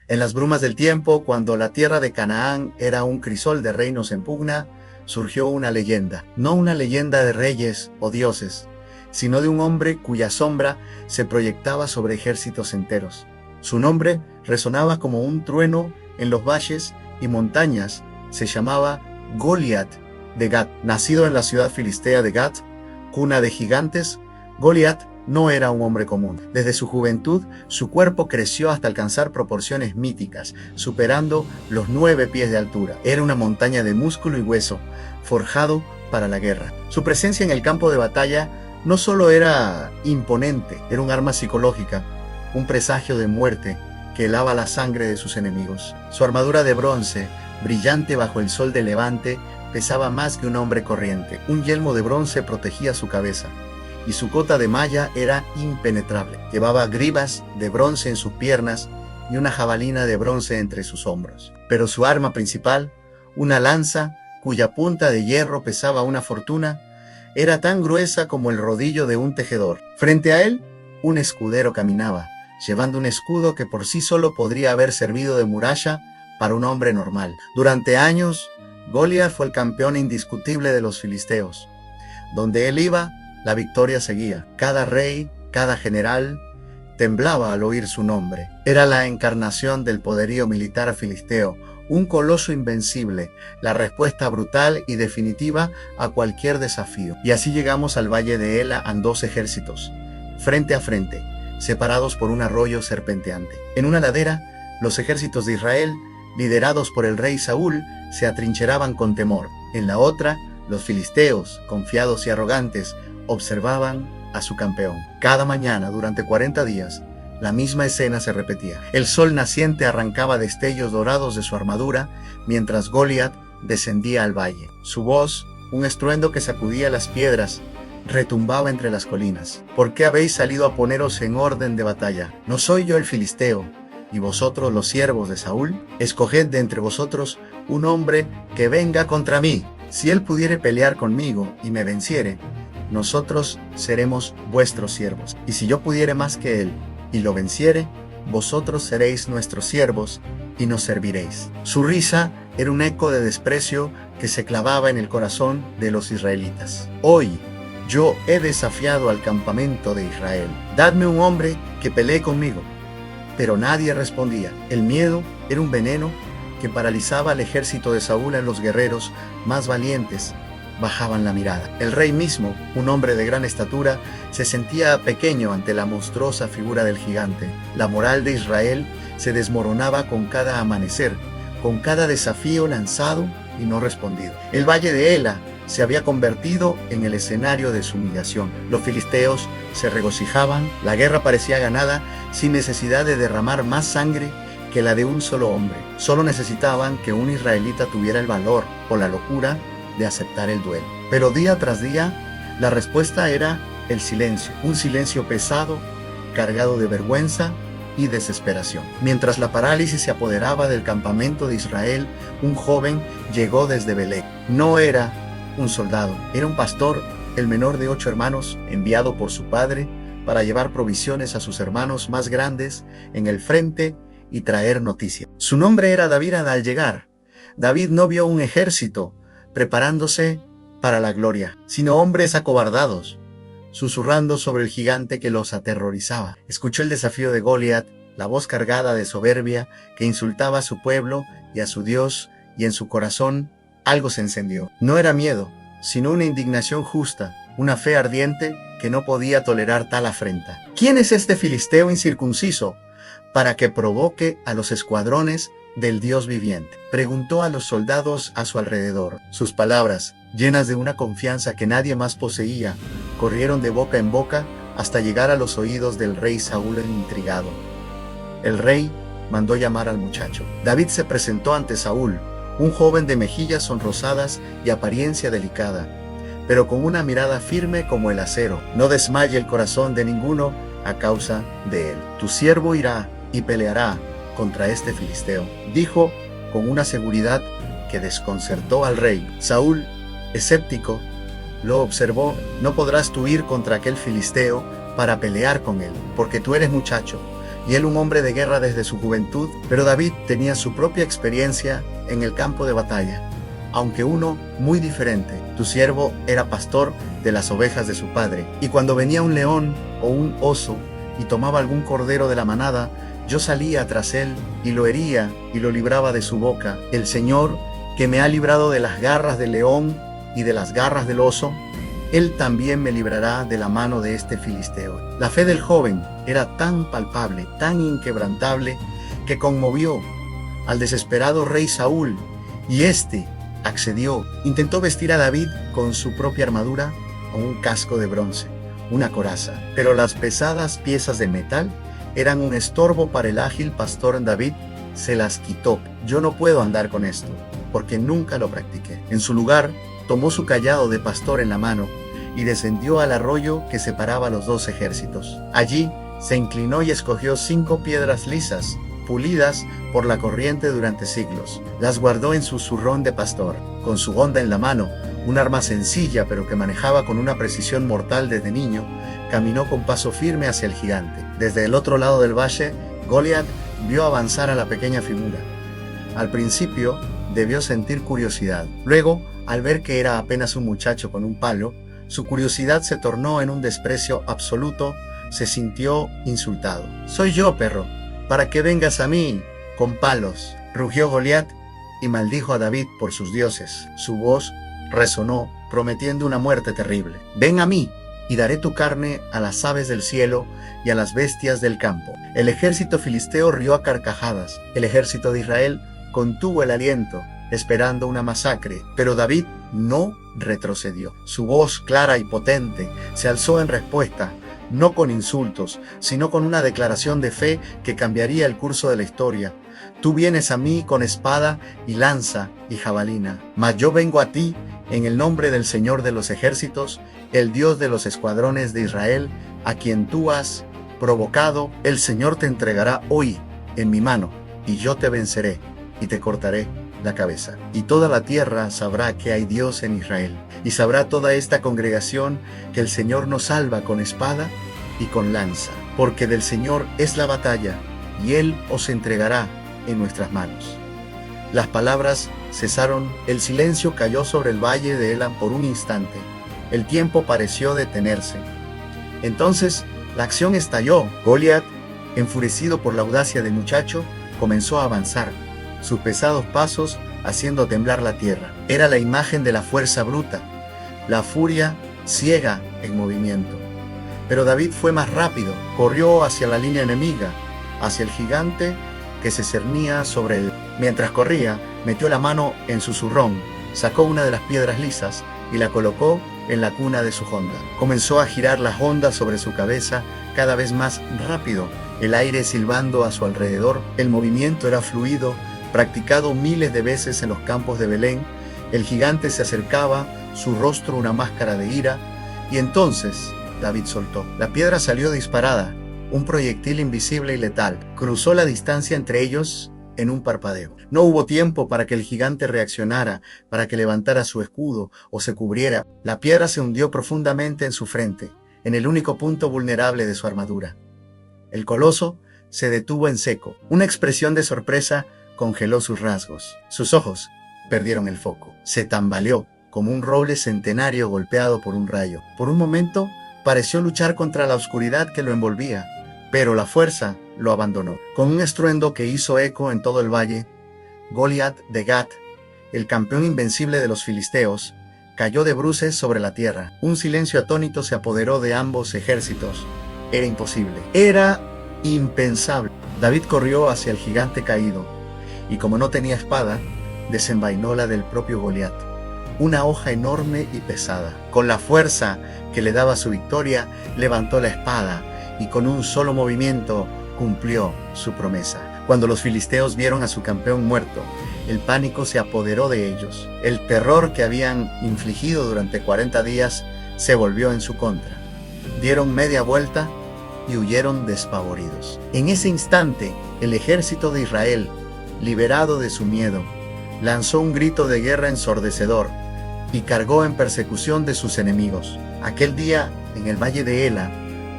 En las brumas del tiempo, cuando la tierra de Canaán era un crisol de reinos en pugna, surgió una leyenda, no una leyenda de reyes o dioses, sino de un hombre cuya sombra se proyectaba sobre ejércitos enteros. Su nombre resonaba como un trueno en los valles y montañas. Se llamaba Goliat de Gat. Nacido en la ciudad filistea de Gat, cuna de gigantes, Goliat no era un hombre común. Desde su juventud, su cuerpo creció hasta alcanzar proporciones míticas, superando los 9 pies de altura. Era una montaña de músculo y hueso, forjado para la guerra. Su presencia en el campo de batalla no solo era imponente, era un arma psicológica, un presagio de muerte que helaba la sangre de sus enemigos. Su armadura de bronce, brillante bajo el sol de levante, pesaba más que un hombre corriente. Un yelmo de bronce protegía su cabeza, y su cota de malla era impenetrable. Llevaba grivas de bronce en sus piernas y una jabalina de bronce entre sus hombros. Pero su arma principal, una lanza cuya punta de hierro pesaba una fortuna, era tan gruesa como el rodillo de un tejedor. Frente a él, un escudero caminaba, llevando un escudo que por sí solo podría haber servido de muralla para un hombre normal. Durante años, Goliat fue el campeón indiscutible de los filisteos. Donde él iba, la victoria seguía. Cada rey, cada general, temblaba al oír su nombre. Era la encarnación del poderío militar filisteo, un coloso invencible, la respuesta brutal y definitiva a cualquier desafío. Y así llegamos al valle de Ela a 2 ejércitos, frente a frente, separados por un arroyo serpenteante. En una ladera, los ejércitos de Israel, liderados por el rey Saúl, se atrincheraban con temor. En la otra, los filisteos, confiados y arrogantes, observaban a su campeón. Cada mañana, durante 40 días, la misma escena se repetía. El sol naciente arrancaba destellos dorados de su armadura, mientras Goliat descendía al valle. Su voz, un estruendo que sacudía las piedras, retumbaba entre las colinas. ¿Por qué habéis salido a poneros en orden de batalla? ¿No soy yo el filisteo, y vosotros los siervos de Saúl? Escoged de entre vosotros un hombre que venga contra mí. Si él pudiere pelear conmigo y me venciere, nosotros seremos vuestros siervos. Y si yo pudiere más que él y lo venciere, vosotros seréis nuestros siervos y nos serviréis. Su risa era un eco de desprecio que se clavaba en el corazón de los israelitas. Hoy yo he desafiado al campamento de Israel. Dadme un hombre que pelee conmigo. Pero nadie respondía. El miedo era un veneno que paralizaba al ejército de Saúl. En los guerreros más valientes bajaban la mirada. El rey mismo, un hombre de gran estatura, se sentía pequeño ante la monstruosa figura del gigante. La moral de Israel se desmoronaba con cada amanecer, con cada desafío lanzado y no respondido. El valle de Ela se había convertido en el escenario de su humillación. Los filisteos se regocijaban, la guerra parecía ganada sin necesidad de derramar más sangre que la de un solo hombre. Solo necesitaban que un israelita tuviera el valor o la locura de aceptar el duelo. Pero día tras día, la respuesta era el silencio, un silencio pesado, cargado de vergüenza y desesperación. Mientras la parálisis se apoderaba del campamento de Israel, un joven llegó desde Belén. No era un soldado, era un pastor, el menor de 8 hermanos, enviado por su padre para llevar provisiones a sus hermanos más grandes en el frente y traer noticia. Su nombre era David. Al llegar, David no vio un ejército preparándose para la gloria, sino hombres acobardados, susurrando sobre el gigante que los aterrorizaba. Escuchó el desafío de Goliat, la voz cargada de soberbia que insultaba a su pueblo y a su Dios, y en su corazón algo se encendió. No era miedo, sino una indignación justa, una fe ardiente que no podía tolerar tal afrenta. ¿Quién es este filisteo incircunciso para que provoque a los escuadrones del Dios viviente? Preguntó a los soldados a su alrededor. Sus palabras, llenas de una confianza que nadie más poseía, corrieron de boca en boca hasta llegar a los oídos del rey Saúl intrigado. El rey mandó llamar al muchacho. David se presentó ante Saúl, un joven de mejillas sonrosadas y apariencia delicada, pero con una mirada firme como el acero. No desmaye el corazón de ninguno a causa de él. Tu siervo irá y peleará contra este filisteo, dijo con una seguridad que desconcertó al rey. Saúl, escéptico, lo observó. No podrás tú ir contra aquel filisteo para pelear con él, porque tú eres muchacho y él un hombre de guerra desde su juventud, pero David tenía su propia experiencia en el campo de batalla, aunque uno muy diferente. Tu siervo era pastor de las ovejas de su padre, y cuando venía un león o un oso y tomaba algún cordero de la manada, yo salía tras él y lo hería y lo libraba de su boca. El Señor, que me ha librado de las garras del león y de las garras del oso, Él también me librará de la mano de este filisteo. La fe del joven era tan palpable, tan inquebrantable, que conmovió al desesperado rey Saúl, y éste accedió. Intentó vestir a David con su propia armadura o un casco de bronce, una coraza, pero las pesadas piezas de metal eran un estorbo para el ágil pastor. David se las quitó. Yo no puedo andar con esto, porque nunca lo practiqué. En su lugar, tomó su cayado de pastor en la mano y descendió al arroyo que separaba los dos ejércitos. Allí se inclinó y escogió 5 piedras lisas, pulidas por la corriente durante siglos. Las guardó en su zurrón de pastor. Con su honda en la mano, un arma sencilla pero que manejaba con una precisión mortal desde niño, caminó con paso firme hacia el gigante. Desde el otro lado del valle, Goliat vio avanzar a la pequeña figura. Al principio, debió sentir curiosidad. Luego, al ver que era apenas un muchacho con un palo, su curiosidad se tornó en un desprecio absoluto. Se sintió insultado. «Soy yo, perro, para que vengas a mí con palos», rugió Goliat y maldijo a David por sus dioses. Su voz resonó, prometiendo una muerte terrible. «Ven a mí, y daré tu carne a las aves del cielo y a las bestias del campo». El ejército filisteo rió a carcajadas. El ejército de Israel contuvo el aliento, esperando una masacre, pero David no retrocedió. Su voz clara y potente se alzó en respuesta, no con insultos, sino con una declaración de fe que cambiaría el curso de la historia. «Tú vienes a mí con espada y lanza y jabalina, mas yo vengo a ti en el nombre del Señor de los ejércitos, el Dios de los escuadrones de Israel, a quien tú has provocado. El Señor te entregará hoy en mi mano, y yo te venceré y te cortaré la cabeza. Y toda la tierra sabrá que hay Dios en Israel, y sabrá toda esta congregación que el Señor nos salva con espada y con lanza, porque del Señor es la batalla, y Él os entregará en nuestras manos». Las palabras cesaron, el silencio cayó sobre el valle de Elam por un instante. El tiempo pareció detenerse. Entonces la acción estalló. Goliat, enfurecido por la audacia del muchacho, comenzó a avanzar, sus pesados pasos haciendo temblar la tierra. Era la imagen de la fuerza bruta, la furia ciega en movimiento. Pero David fue más rápido, corrió hacia la línea enemiga, hacia el gigante que se cernía sobre él. Mientras corría, metió la mano en su zurrón, sacó una de las piedras lisas y la colocó en la cuna de su honda. Comenzó a girar la honda sobre su cabeza cada vez más rápido, el aire silbando a su alrededor. El movimiento era fluido, practicado miles de veces en los campos de Belén. El gigante se acercaba, su rostro una máscara de ira, y entonces David soltó. La piedra salió disparada, un proyectil invisible y letal. Cruzó la distancia entre ellos en un parpadeo. No hubo tiempo para que el gigante reaccionara, para que levantara su escudo o se cubriera. La piedra se hundió profundamente en su frente, en el único punto vulnerable de su armadura. El coloso se detuvo en seco. Una expresión de sorpresa congeló sus rasgos. Sus ojos perdieron el foco. Se tambaleó como un roble centenario golpeado por un rayo. Por un momento pareció luchar contra la oscuridad que lo envolvía, pero la fuerza lo abandonó. Con un estruendo que hizo eco en todo el valle, Goliat de Gat, el campeón invencible de los filisteos, cayó de bruces sobre la tierra. Un silencio atónito se apoderó de ambos ejércitos. Era imposible. Era impensable. David corrió hacia el gigante caído, y como no tenía espada, desenvainó la del propio Goliat, una hoja enorme y pesada. Con la fuerza que le daba su victoria, levantó la espada, y con un solo movimiento cumplió su promesa. Cuando los filisteos vieron a su campeón muerto, el pánico se apoderó de ellos. El terror que habían infligido durante 40 días se volvió en su contra. Dieron media vuelta y huyeron despavoridos. En ese instante, el ejército de Israel, liberado de su miedo, lanzó un grito de guerra ensordecedor y cargó en persecución de sus enemigos. Aquel día, en el valle de Ela,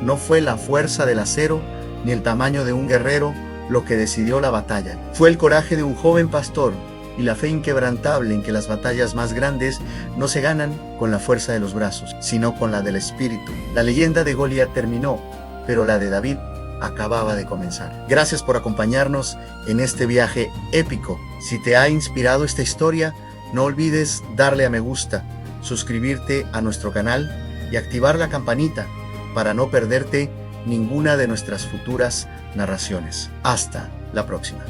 no fue la fuerza del acero ni el tamaño de un guerrero lo que decidió la batalla. Fue el coraje de un joven pastor y la fe inquebrantable en que las batallas más grandes no se ganan con la fuerza de los brazos, sino con la del espíritu. La leyenda de Goliat terminó, pero la de David acababa de comenzar. Gracias por acompañarnos en este viaje épico. Si te ha inspirado esta historia, no olvides darle a me gusta, suscribirte a nuestro canal y activar la campanita para no perderte ninguna de nuestras futuras narraciones. Hasta la próxima.